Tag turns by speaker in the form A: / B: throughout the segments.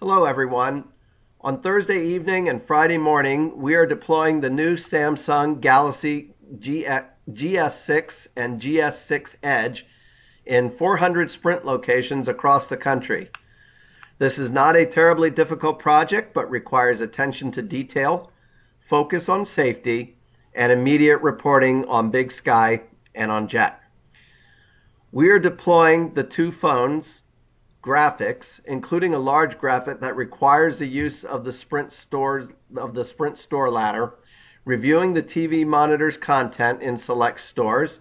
A: Hello everyone. On Thursday evening and Friday morning, we are deploying the new Samsung Galaxy GS6 and GS6 Edge in 400 Sprint locations across the country. This is not a terribly difficult project, but requires attention to detail, focus on safety, and immediate reporting on Big Sky and on Jet. We are deploying the two phones graphics, including a large graphic that requires the use of the Sprint Store ladder, reviewing the TV monitor's content in select stores,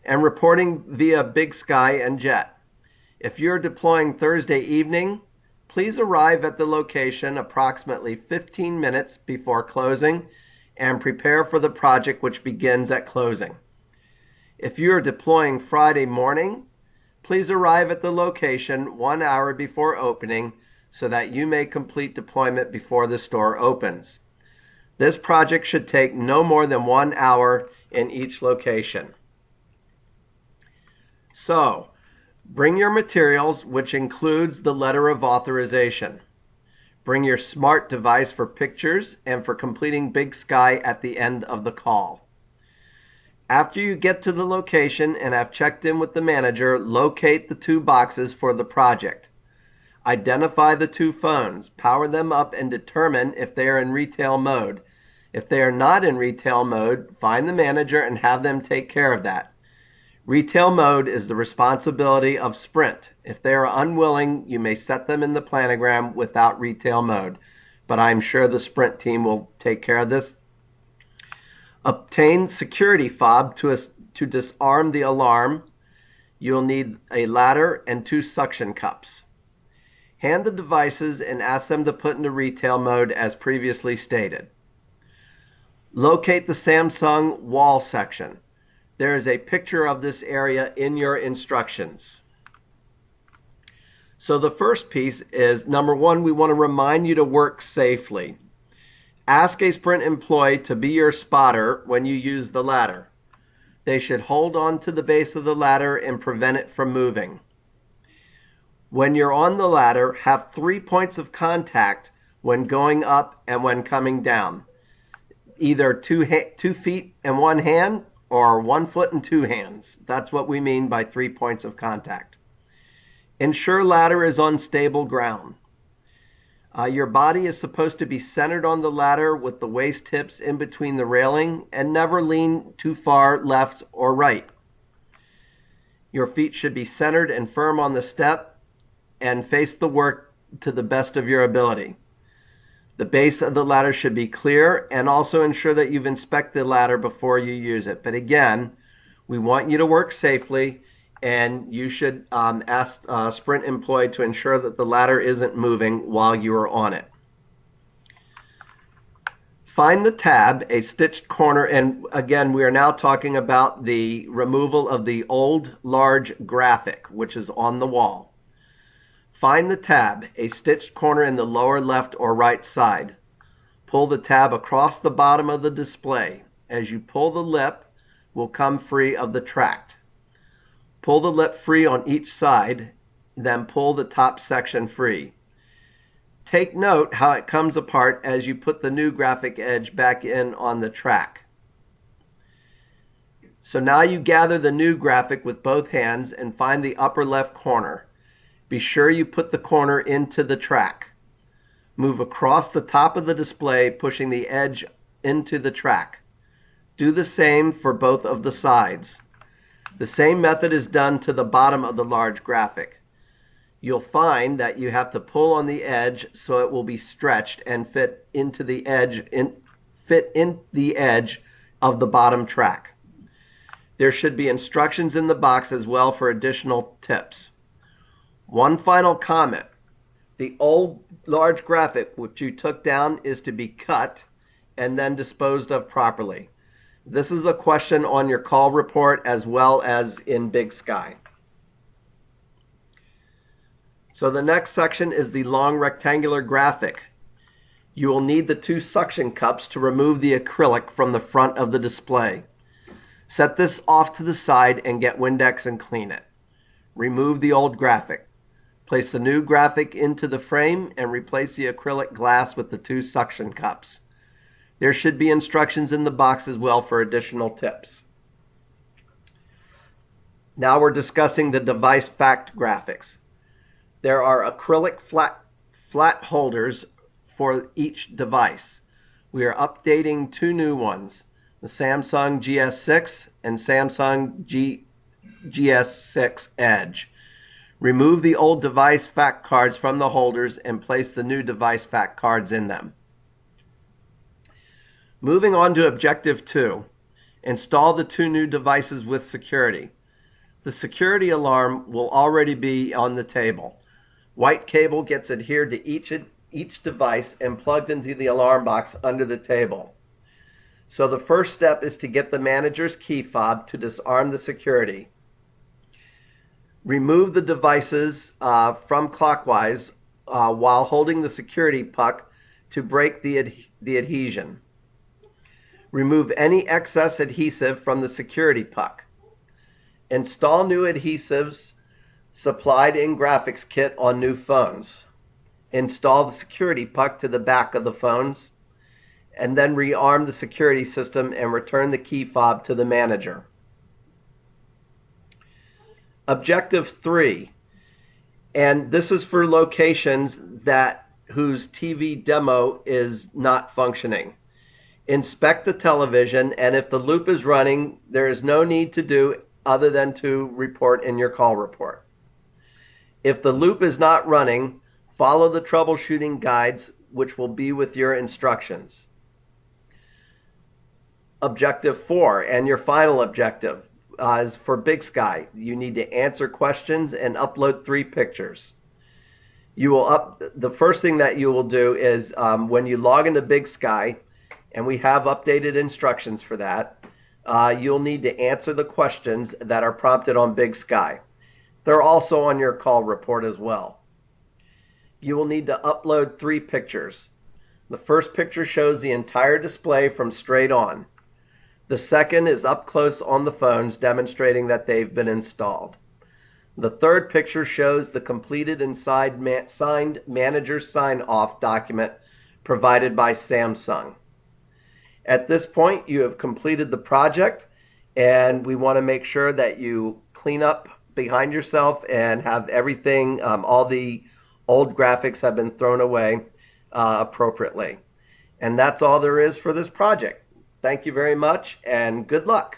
A: and reporting via Big Sky and Jet. If you're deploying Thursday evening, please arrive at the location approximately 15 minutes before closing and prepare for the project, which begins at closing. If you are deploying Friday morning, please arrive at the location 1 hour before opening so that you may complete deployment before the store opens. This project should take no more than 1 hour in each location. So, bring your materials, which includes the letter of authorization. Bring your smart device for pictures and for completing Big Sky at the end of the call. After you get to the location and have checked in with the manager, locate the two boxes for the project. Identify the two phones, power them up, and determine if they are in retail mode. If they are not in retail mode, find the manager and have them take care of that. Retail mode is the responsibility of Sprint. If they are unwilling, you may set them in the planogram without retail mode, but I'm sure the Sprint team will take care of this. Obtain security fob to disarm the alarm. You'll need a ladder and two suction cups. Hand the devices and ask them to put into retail mode as previously stated. Locate the Samsung wall section. There is a picture of this area in your instructions. So the first piece is, number one, we want to remind you to work safely. Ask a Sprint employee to be your spotter when you use the ladder. They should hold on to the base of the ladder and prevent it from moving. When you're on the ladder, have 3 points of contact when going up and when coming down. Either 2 feet and 1 hand, or 1 foot and 2 hands. That's what we mean by 3 points of contact. Ensure ladder is on stable ground. Your body is supposed to be centered on the ladder with the waist tips in between the railing, and never lean too far left or right. Your feet should be centered and firm on the step and face the work to the best of your ability. The base of the ladder should be clear, and also ensure that you've inspected the ladder before you use it. But again, we want you to work safely, and you should ask a Sprint employee to ensure that the ladder isn't moving while you are on it. Find the tab, a stitched corner, and again, we are now talking about the removal of the old large graphic, which is on the wall. Find the tab, a stitched corner in the lower left or right side. Pull the tab across the bottom of the display. As you pull, the lip will come free of the tract. Pull the lip free on each side, then pull the top section free. Take note how it comes apart as you put the new graphic edge back in on the track. So now you gather the new graphic with both hands and find the upper left corner. Be sure you put the corner into the track. Move across the top of the display, pushing the edge into the track. Do the same for both of the sides. The same method is done to the bottom of the large graphic. You'll find that you have to pull on the edge so it will be stretched and fit in the edge of the bottom track. There should be instructions in the box as well for additional tips. One final comment. The old large graphic which you took down is to be cut and then disposed of properly. This is a question on your call report as well as in Big Sky. So the next section is the long rectangular graphic. You will need the two suction cups to remove the acrylic from the front of the display. Set this off to the side and get Windex and clean it. Remove the old graphic. Place the new graphic into the frame and replace the acrylic glass with the 2 suction cups. There should be instructions in the box as well for additional tips. Now we're discussing the device fact graphics. There are acrylic flat holders for each device. We are updating 2 new ones, the Samsung GS6 and Samsung GS6 Edge. Remove the old device fact cards from the holders and place the new device fact cards in them. Moving on to Objective 2, install the 2 new devices with security. The security alarm will already be on the table. White cable gets adhered to each device and plugged into the alarm box under the table. So the first step is to get the manager's key fob to disarm the security. Remove the devices from clockwise while holding the security puck to break the adhesion. Remove any excess adhesive from the security puck. Install new adhesives supplied in graphics kit on new phones. Install the security puck to the back of the phones, and then rearm the security system and return the key fob to the manager. Objective 3, and this is for locations whose TV demo is not functioning. Inspect the television, and if the loop is running, there is no need to do other than to report in your call report. If the loop is not running, follow the troubleshooting guides, which will be with your instructions. Objective 4, and your final objective, is for Big Sky. You need to answer questions and upload 3 pictures. The first thing that you will do is when you log into Big Sky, and we have updated instructions for that, you'll need to answer the questions that are prompted on Big Sky. They're also on your call report as well. You will need to upload 3 pictures. The first picture shows the entire display from straight on. The second is up close on the phones, demonstrating that they've been installed. The third picture shows the completed and signed manager sign-off document provided by Samsung. At this point, you have completed the project, and we want to make sure that you clean up behind yourself and have everything, all the old graphics have been thrown away appropriately. And that's all there is for this project. Thank you very much, and good luck.